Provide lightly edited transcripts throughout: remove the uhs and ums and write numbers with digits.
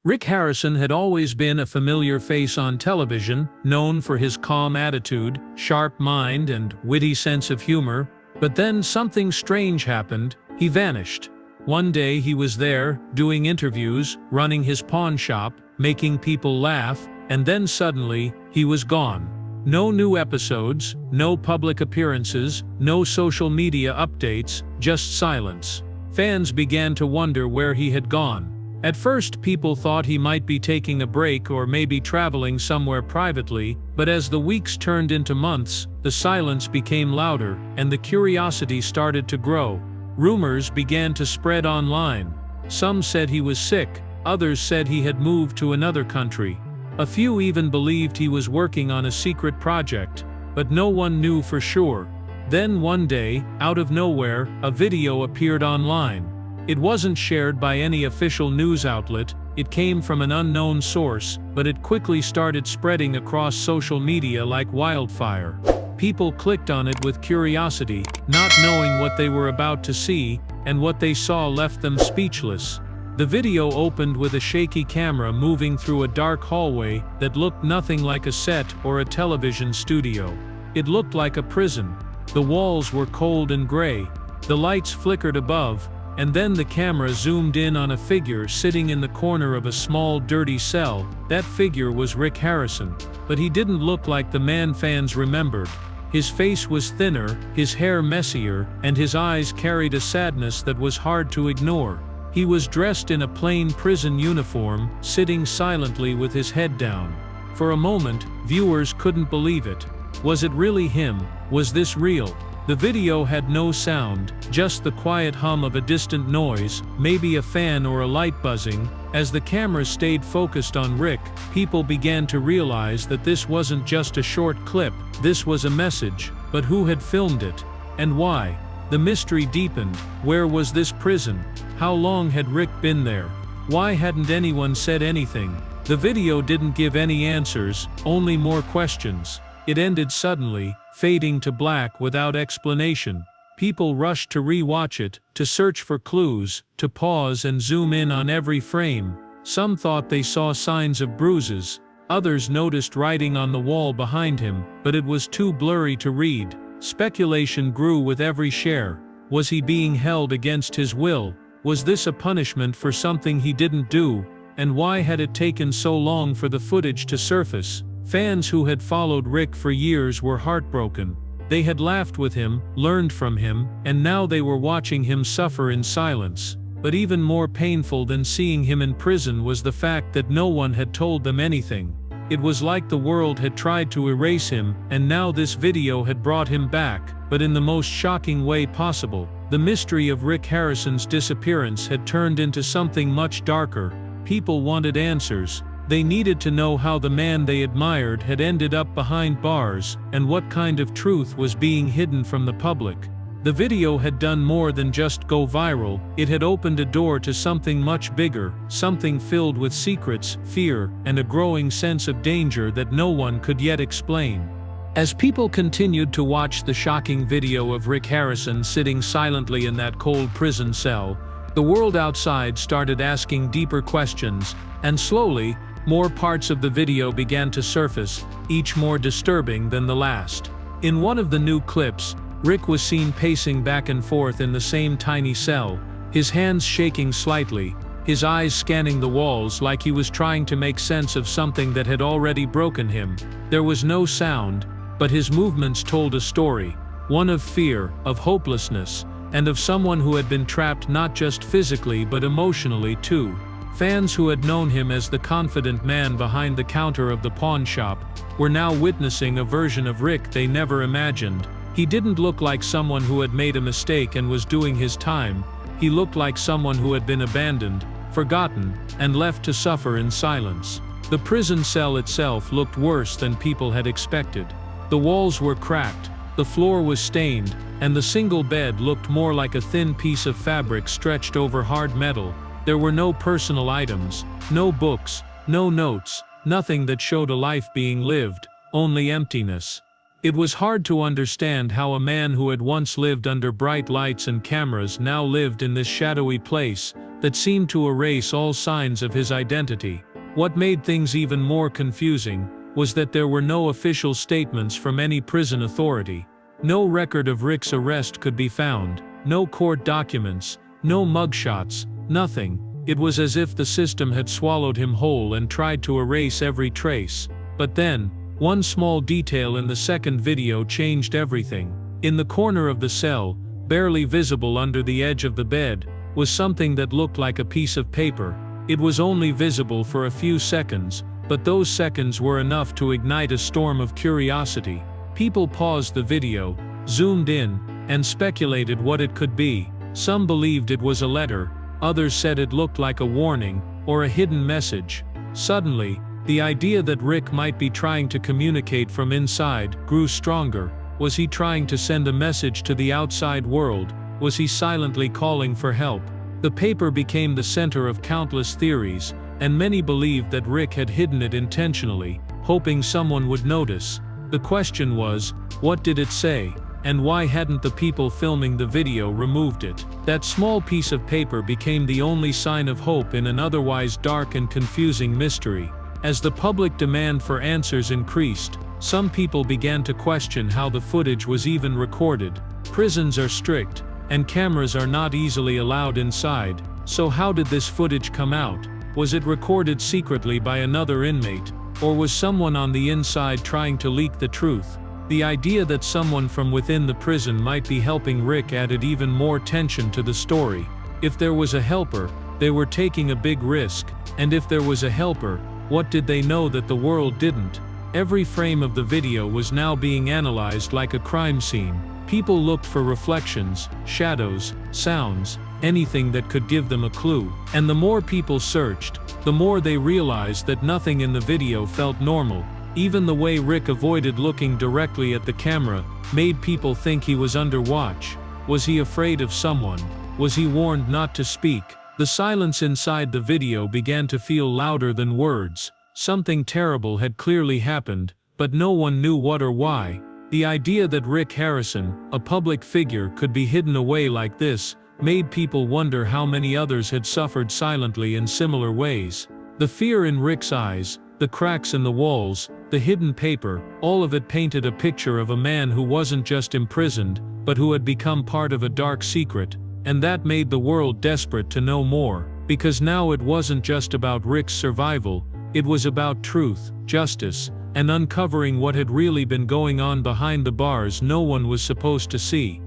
Rick Harrison had always been a familiar face on television, known for his calm attitude, sharp mind, and witty sense of humor. But then something strange happened. He vanished. One day he was there, doing interviews, running his pawn shop, making people laugh, and then suddenly, he was gone. No new episodes, no public appearances, no social media updates, just silence. Fans began to wonder where he had gone. At first, people thought he might be taking a break or maybe traveling somewhere privately, but as the weeks turned into months, the silence became louder, and the curiosity started to grow. Rumors began to spread online. Some said he was sick, others said he had moved to another country. A few even believed he was working on a secret project, but no one knew for sure. Then one day, out of nowhere, a video appeared online. It wasn't shared by any official news outlet, it came from an unknown source, but it quickly started spreading across social media like wildfire. People clicked on it with curiosity, not knowing what they were about to see, and what they saw left them speechless. The video opened with a shaky camera moving through a dark hallway that looked nothing like a set or a television studio. It looked like a prison. The walls were cold and gray. The lights flickered above, and then the camera zoomed in on a figure sitting in the corner of a small, dirty cell. That figure was Rick Harrison, but he didn't look like the man fans remembered. His face was thinner, his hair messier, and his eyes carried a sadness that was hard to ignore. He was dressed in a plain prison uniform, sitting silently with his head down. For a moment, viewers couldn't believe it. Was it really him? Was this real? The video had no sound, just the quiet hum of a distant noise, maybe a fan or a light buzzing. As the camera stayed focused on Rick, people began to realize that this wasn't just a short clip, this was a message. But who had filmed it? And why? The mystery deepened. Where was this prison? How long had Rick been there? Why hadn't anyone said anything? The video didn't give any answers, only more questions. It ended suddenly, fading to black without explanation. People rushed to re-watch it, to search for clues, to pause and zoom in on every frame. Some thought they saw signs of bruises. Others noticed writing on the wall behind him, but it was too blurry to read. Speculation grew with every share. Was he being held against his will? Was this a punishment for something he didn't do? And why had it taken so long for the footage to surface? Fans who had followed Rick for years were heartbroken. They had laughed with him, learned from him, and now they were watching him suffer in silence. But even more painful than seeing him in prison was the fact that no one had told them anything. It was like the world had tried to erase him, and now this video had brought him back, but in the most shocking way possible. The mystery of Rick Harrison's disappearance had turned into something much darker. People wanted answers. They needed to know how the man they admired had ended up behind bars, and what kind of truth was being hidden from the public. The video had done more than just go viral, it had opened a door to something much bigger, something filled with secrets, fear, and a growing sense of danger that no one could yet explain. As people continued to watch the shocking video of Rick Harrison sitting silently in that cold prison cell, the world outside started asking deeper questions, and slowly, more parts of the video began to surface, each more disturbing than the last. In one of the new clips, Rick was seen pacing back and forth in the same tiny cell, his hands shaking slightly, his eyes scanning the walls like he was trying to make sense of something that had already broken him. There was no sound, but his movements told a story, one of fear, of hopelessness, and of someone who had been trapped not just physically but emotionally too. Fans who had known him as the confident man behind the counter of the pawn shop were now witnessing a version of Rick they never imagined. He didn't look like someone who had made a mistake and was doing his time. He looked like someone who had been abandoned, forgotten, and left to suffer in silence. The prison cell itself looked worse than people had expected. The walls were cracked, the floor was stained, and the single bed looked more like a thin piece of fabric stretched over hard metal. There were no personal items, no books, no notes, nothing that showed a life being lived, only emptiness. It was hard to understand how a man who had once lived under bright lights and cameras now lived in this shadowy place that seemed to erase all signs of his identity. What made things even more confusing was that there were no official statements from any prison authority. No record of Rick's arrest could be found, no court documents, no mugshots, nothing. It was as if the system had swallowed him whole and tried to erase every trace. But then, one small detail in the second video changed everything. In the corner of the cell, barely visible under the edge of the bed, was something that looked like a piece of paper. It was only visible for a few seconds, but those seconds were enough to ignite a storm of curiosity. People paused the video, zoomed in, and speculated what it could be. Some believed it was a letter, others said it looked like a warning, or a hidden message. Suddenly, the idea that Rick might be trying to communicate from inside grew stronger. Was he trying to send a message to the outside world? Was he silently calling for help? The paper became the center of countless theories, and many believed that Rick had hidden it intentionally, hoping someone would notice. The question was, what did it say? And why hadn't the people filming the video removed it? That small piece of paper became the only sign of hope in an otherwise dark and confusing mystery. As the public demand for answers increased, some people began to question how the footage was even recorded. Prisons are strict, and cameras are not easily allowed inside, so how did this footage come out? Was it recorded secretly by another inmate, or was someone on the inside trying to leak the truth? The idea that someone from within the prison might be helping Rick added even more tension to the story. If there was a helper, they were taking a big risk, and if there was a helper, what did they know that the world didn't? Every frame of the video was now being analyzed like a crime scene. People looked for reflections, shadows, sounds, anything that could give them a clue. And the more people searched, the more they realized that nothing in the video felt normal. Even the way Rick avoided looking directly at the camera made people think he was under watch. Was he afraid of someone? Was he warned not to speak? The silence inside the video began to feel louder than words. Something terrible had clearly happened, but no one knew what or why. The idea that Rick Harrison, a public figure, could be hidden away like this, made people wonder how many others had suffered silently in similar ways. The fear in Rick's eyes, the cracks in the walls, the hidden paper, all of it painted a picture of a man who wasn't just imprisoned, but who had become part of a dark secret. And that made the world desperate to know more, because now it wasn't just about Rick's survival, it was about truth, justice, and uncovering what had really been going on behind the bars no one was supposed to see.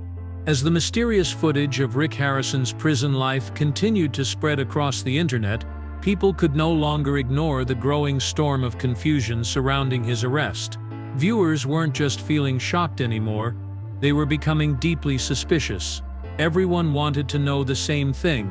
As the mysterious footage of Rick Harrison's prison life continued to spread across the internet, people could no longer ignore the growing storm of confusion surrounding his arrest. Viewers weren't just feeling shocked anymore, they were becoming deeply suspicious. Everyone wanted to know the same thing.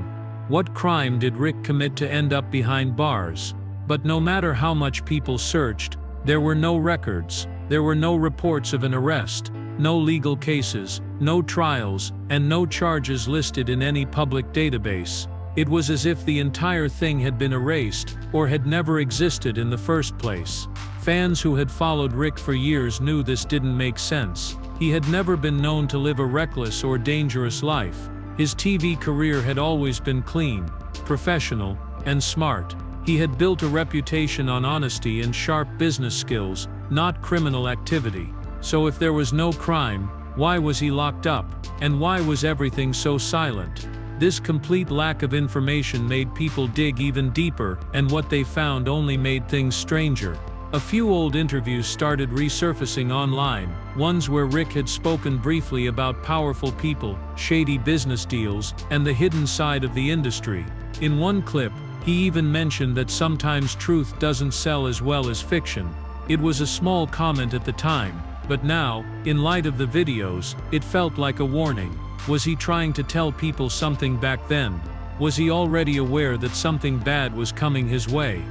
What crime did Rick commit to end up behind bars? But no matter how much people searched, there were no records, there were no reports of an arrest, no legal cases, no trials, and no charges listed in any public database. It was as if the entire thing had been erased, or had never existed in the first place. Fans who had followed Rick for years knew this didn't make sense. He had never been known to live a reckless or dangerous life. His TV career had always been clean, professional, and smart. He had built a reputation on honesty and sharp business skills, not criminal activity. So if there was no crime, why was he locked up? And why was everything so silent? This complete lack of information made people dig even deeper, and what they found only made things stranger. A few old interviews started resurfacing online, ones where Rick had spoken briefly about powerful people, shady business deals, and the hidden side of the industry. In one clip, he even mentioned that sometimes truth doesn't sell as well as fiction. It was a small comment at the time, but now, in light of the videos, it felt like a warning. Was he trying to tell people something back then? Was he already aware that something bad was coming his way?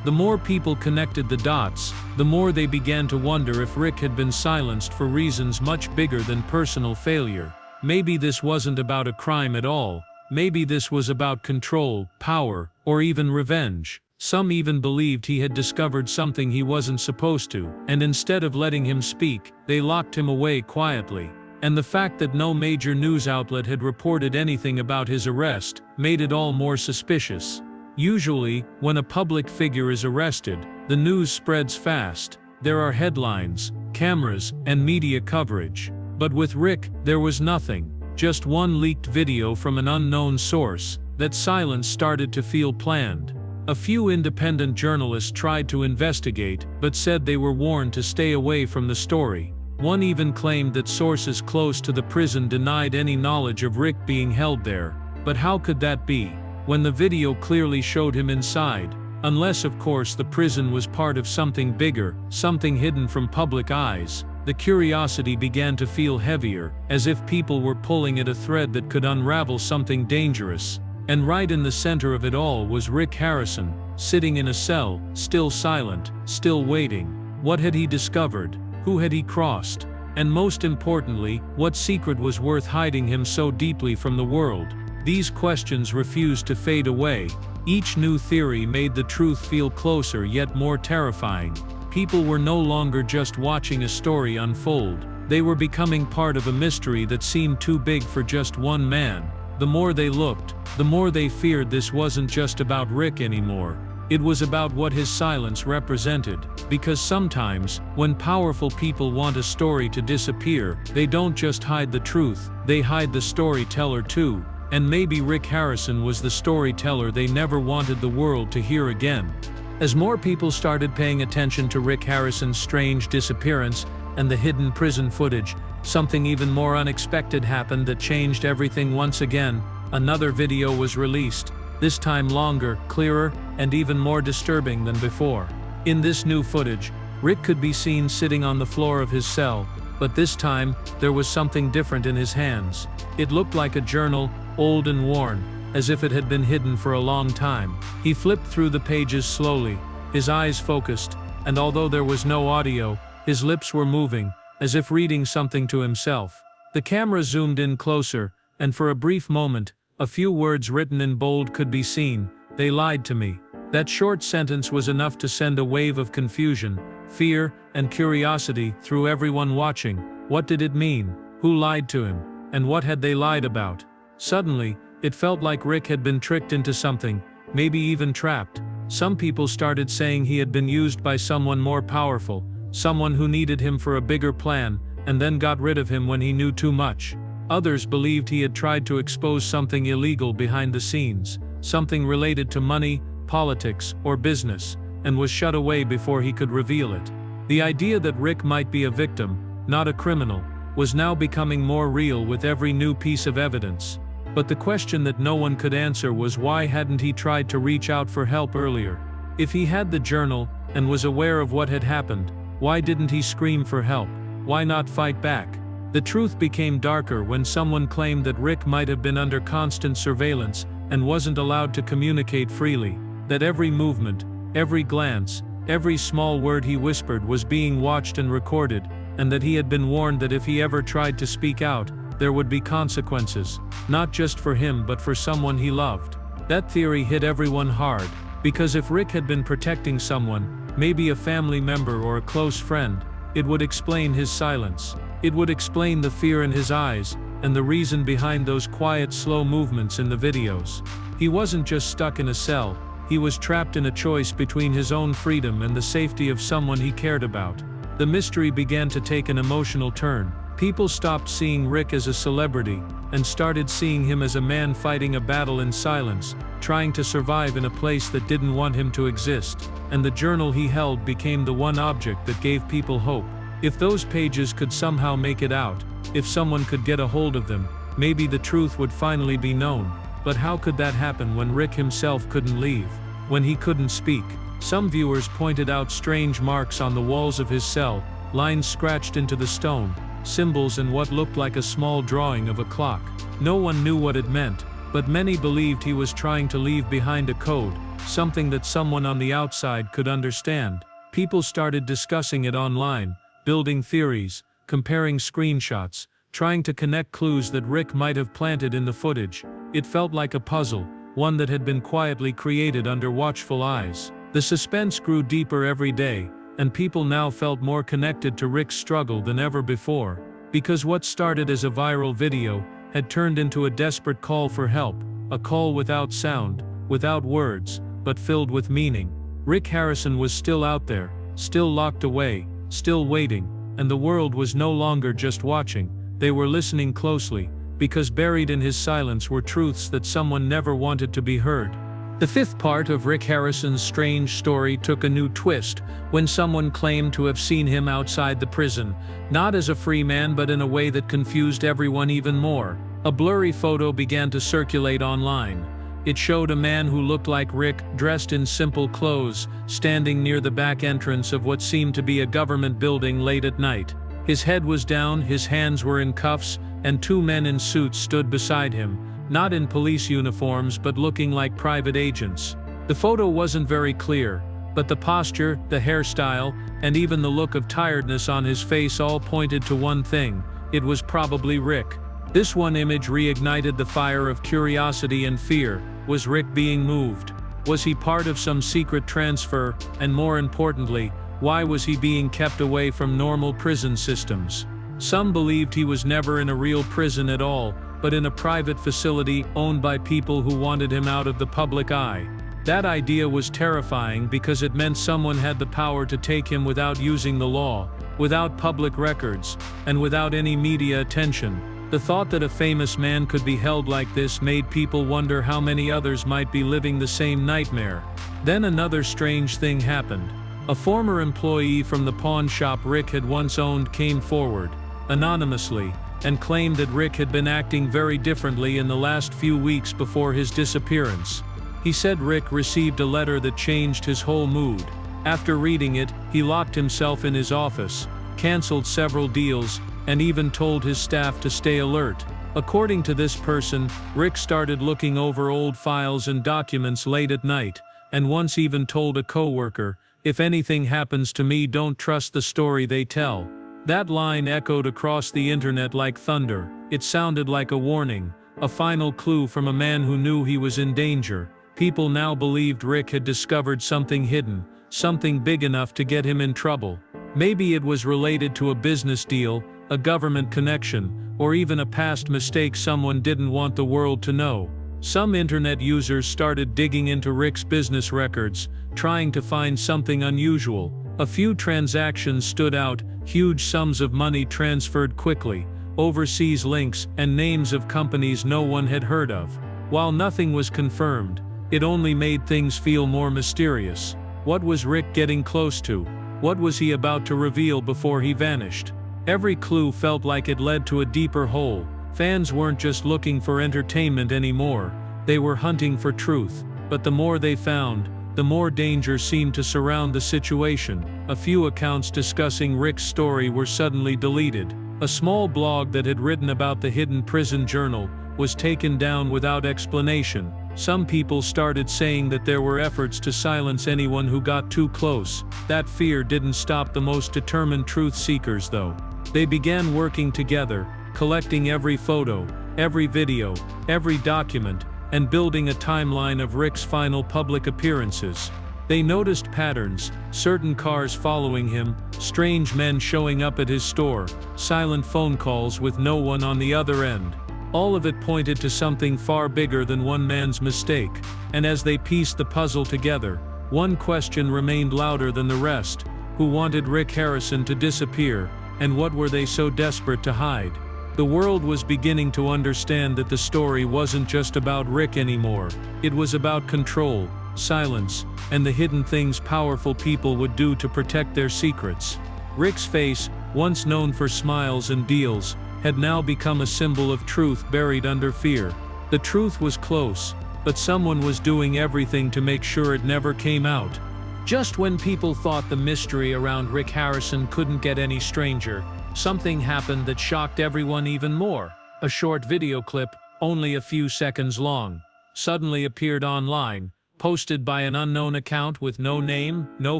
The more people connected the dots, the more they began to wonder if Rick had been silenced for reasons much bigger than personal failure. Maybe this wasn't about a crime at all. Maybe this was about control, power, or even revenge. Some even believed he had discovered something he wasn't supposed to, and instead of letting him speak, they locked him away quietly. And the fact that no major news outlet had reported anything about his arrest made it all more suspicious. Usually, when a public figure is arrested, the news spreads fast. There are headlines, cameras, and media coverage. But with Rick, there was nothing, just one leaked video from an unknown source. That silence started to feel planned. A few independent journalists tried to investigate, but said they were warned to stay away from the story. One even claimed that sources close to the prison denied any knowledge of Rick being held there. But how could that be, when the video clearly showed him inside? Unless, of course, the prison was part of something bigger, something hidden from public eyes. The curiosity began to feel heavier, as if people were pulling at a thread that could unravel something dangerous. And right in the center of it all was Rick Harrison, sitting in a cell, still silent, still waiting. What had he discovered? Who had he crossed? And most importantly, what secret was worth hiding him so deeply from the world? These questions refused to fade away. Each new theory made the truth feel closer yet more terrifying. People were no longer just watching a story unfold. They were becoming part of a mystery that seemed too big for just one man. The more they looked, the more they feared this wasn't just about Rick anymore. It was about what his silence represented. Because sometimes, when powerful people want a story to disappear, they don't just hide the truth, they hide the storyteller too. And maybe Rick Harrison was the storyteller they never wanted the world to hear again. As more people started paying attention to Rick Harrison's strange disappearance and the hidden prison footage, something even more unexpected happened that changed everything once again. Another video was released, this time longer, clearer, and even more disturbing than before. In this new footage, Rick could be seen sitting on the floor of his cell, but this time, there was something different in his hands. It looked like a journal, old and worn, as if it had been hidden for a long time. He flipped through the pages slowly, his eyes focused, and although there was no audio, his lips were moving, as if reading something to himself. The camera zoomed in closer, and for a brief moment, a few words written in bold could be seen. "They lied to me." That short sentence was enough to send a wave of confusion, fear, and curiosity through everyone watching. What did it mean? Who lied to him? And what had they lied about? Suddenly, it felt like Rick had been tricked into something, maybe even trapped. Some people started saying he had been used by someone more powerful, someone who needed him for a bigger plan, and then got rid of him when he knew too much. Others believed he had tried to expose something illegal behind the scenes, something related to money, politics, or business, and was shut away before he could reveal it. The idea that Rick might be a victim, not a criminal, was now becoming more real with every new piece of evidence. But the question that no one could answer was, why hadn't he tried to reach out for help earlier? If he had the journal, and was aware of what had happened, why didn't he scream for help? Why not fight back? The truth became darker when someone claimed that Rick might have been under constant surveillance and wasn't allowed to communicate freely, that every movement, every glance, every small word he whispered was being watched and recorded, and that he had been warned that if he ever tried to speak out, there would be consequences, not just for him but for someone he loved. That theory hit everyone hard, because if Rick had been protecting someone, maybe a family member or a close friend, it would explain his silence. It would explain the fear in his eyes, and the reason behind those quiet, slow movements in the videos. He wasn't just stuck in a cell, he was trapped in a choice between his own freedom and the safety of someone he cared about. The mystery began to take an emotional turn. People stopped seeing Rick as a celebrity, and started seeing him as a man fighting a battle in silence, trying to survive in a place that didn't want him to exist. And the journal he held became the one object that gave people hope. If those pages could somehow make it out, if someone could get a hold of them, maybe the truth would finally be known. But how could that happen when Rick himself couldn't leave? When he couldn't speak? Some viewers pointed out strange marks on the walls of his cell, lines scratched into the stone, symbols and what looked like a small drawing of a clock. No one knew what it meant, but many believed he was trying to leave behind a code, something that someone on the outside could understand. People started discussing it online, building theories, comparing screenshots, trying to connect clues that Rick might have planted in the footage. It felt like a puzzle, one that had been quietly created under watchful eyes. The suspense grew deeper every day, and people now felt more connected to Rick's struggle than ever before, because what started as a viral video had turned into a desperate call for help, a call without sound, without words, but filled with meaning. Rick Harrison was still out there, still locked away, still waiting, and the world was no longer just watching, they were listening closely, because buried in his silence were truths that someone never wanted to be heard. The fifth part of Rick Harrison's strange story took a new twist when someone claimed to have seen him outside the prison, not as a free man but in a way that confused everyone even more. A blurry photo began to circulate online. It showed a man who looked like Rick, dressed in simple clothes, standing near the back entrance of what seemed to be a government building late at night. His head was down, his hands were in cuffs, and two men in suits stood beside him, not in police uniforms but looking like private agents. The photo wasn't very clear, but the posture, the hairstyle, and even the look of tiredness on his face all pointed to one thing: it was probably Rick. This one image reignited the fire of curiosity and fear. Was Rick being moved? Was he part of some secret transfer? And more importantly, why was he being kept away from normal prison systems? Some believed he was never in a real prison at all, but in a private facility owned by people who wanted him out of the public eye. That idea was terrifying because it meant someone had the power to take him without using the law, without public records, and without any media attention. The thought that a famous man could be held like this made people wonder how many others might be living the same nightmare. Then another strange thing happened. A former employee from the pawn shop Rick had once owned came forward, anonymously, and claimed that Rick had been acting very differently in the last few weeks before his disappearance. He said Rick received a letter that changed his whole mood. After reading it, he locked himself in his office, canceled several deals, and even told his staff to stay alert. According to this person, Rick started looking over old files and documents late at night, and once even told a coworker, "If anything happens to me, don't trust the story they tell." That line echoed across the internet like thunder. It sounded like a warning, a final clue from a man who knew he was in danger. People now believed Rick had discovered something hidden, something big enough to get him in trouble. Maybe it was related to a business deal, a government connection, or even a past mistake someone didn't want the world to know. Some internet users started digging into Rick's business records, trying to find something unusual. A few transactions stood out, huge sums of money transferred quickly, overseas links, and names of companies no one had heard of. While nothing was confirmed, it only made things feel more mysterious. What was Rick getting close to? What was he about to reveal before he vanished? Every clue felt like it led to a deeper hole. Fans weren't just looking for entertainment anymore, they were hunting for truth. But the more they found, the more danger seemed to surround the situation. A few accounts discussing Rick's story were suddenly deleted. A small blog that had written about the hidden prison journal was taken down without explanation. Some people started saying that there were efforts to silence anyone who got too close. That fear didn't stop the most determined truth seekers though. They began working together, collecting every photo, every video, every document, and building a timeline of Rick's final public appearances. They noticed patterns, certain cars following him, strange men showing up at his store, silent phone calls with no one on the other end. All of it pointed to something far bigger than one man's mistake. And as they pieced the puzzle together, one question remained louder than the rest: who wanted Rick Harrison to disappear, and what were they so desperate to hide? The world was beginning to understand that the story wasn't just about Rick anymore. It was about control, silence, and the hidden things powerful people would do to protect their secrets. Rick's face, once known for smiles and deals, had now become a symbol of truth buried under fear. The truth was close, but someone was doing everything to make sure it never came out. Just when people thought the mystery around Rick Harrison couldn't get any stranger, something happened that shocked everyone even more. A short video clip, only a few seconds long, suddenly appeared online, posted by an unknown account with no name, no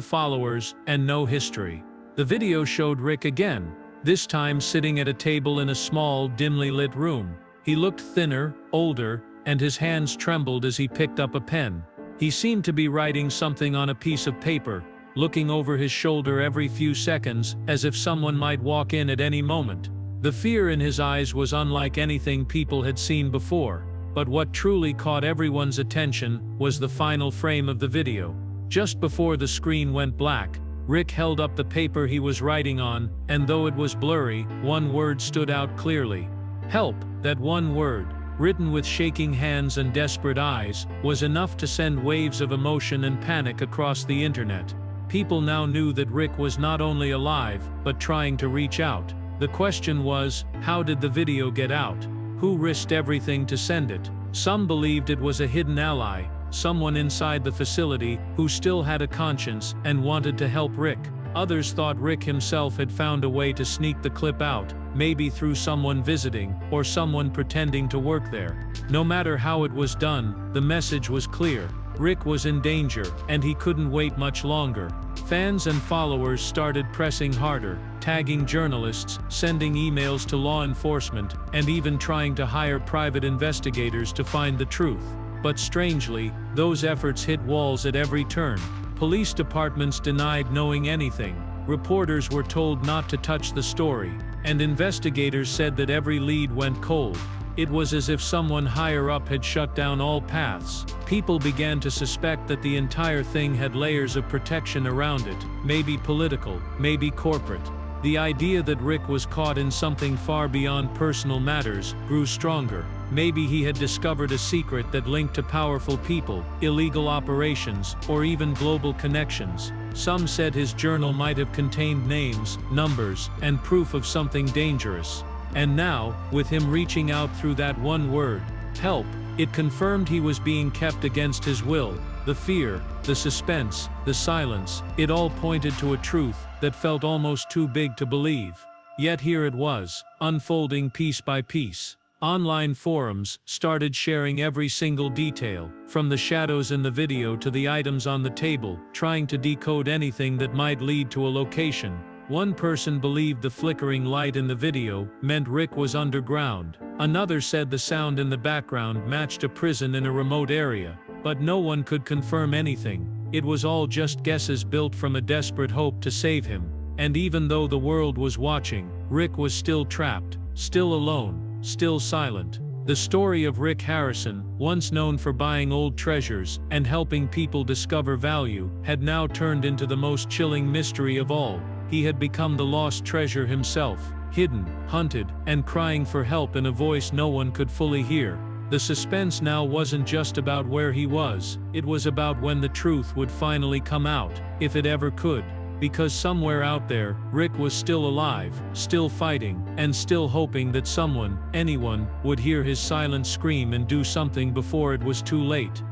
followers, and no history. The video showed Rick again, this time sitting at a table in a small, dimly lit room. He looked thinner, older, and his hands trembled as he picked up a pen. He seemed to be writing something on a piece of paper, looking over his shoulder every few seconds, as if someone might walk in at any moment. The fear in his eyes was unlike anything people had seen before, but what truly caught everyone's attention was the final frame of the video. Just before the screen went black, Rick held up the paper he was writing on, and though it was blurry, one word stood out clearly. Help. That one word, written with shaking hands and desperate eyes, was enough to send waves of emotion and panic across the internet. People now knew that Rick was not only alive, but trying to reach out. The question was, how did the video get out? Who risked everything to send it? Some believed it was a hidden ally, someone inside the facility who still had a conscience and wanted to help Rick. Others thought Rick himself had found a way to sneak the clip out, maybe through someone visiting, or someone pretending to work there. No matter how it was done, the message was clear. Rick was in danger, and he couldn't wait much longer. Fans and followers started pressing harder, tagging journalists, sending emails to law enforcement, and even trying to hire private investigators to find the truth. But strangely, those efforts hit walls at every turn. Police departments denied knowing anything, reporters were told not to touch the story, and investigators said that every lead went cold. It was as if someone higher up had shut down all paths. People began to suspect that the entire thing had layers of protection around it, maybe political, maybe corporate. The idea that Rick was caught in something far beyond personal matters grew stronger. Maybe he had discovered a secret that linked to powerful people, illegal operations, or even global connections. Some said his journal might have contained names, numbers, and proof of something dangerous. And now, with him reaching out through that one word, help, it confirmed he was being kept against his will. The fear, the suspense, the silence, it all pointed to a truth that felt almost too big to believe. Yet here it was, unfolding piece by piece. Online forums started sharing every single detail, from the shadows in the video to the items on the table, trying to decode anything that might lead to a location. One person believed the flickering light in the video meant Rick was underground. Another said the sound in the background matched a prison in a remote area. But no one could confirm anything. It was all just guesses built from a desperate hope to save him. And even though the world was watching, Rick was still trapped, still alone, still silent. The story of Rick Harrison, once known for buying old treasures and helping people discover value, had now turned into the most chilling mystery of all. He had become the lost treasure himself, hidden, hunted, and crying for help in a voice no one could fully hear. The suspense now wasn't just about where he was, it was about when the truth would finally come out, if it ever could. Because somewhere out there, Rick was still alive, still fighting, and still hoping that someone, anyone, would hear his silent scream and do something before it was too late.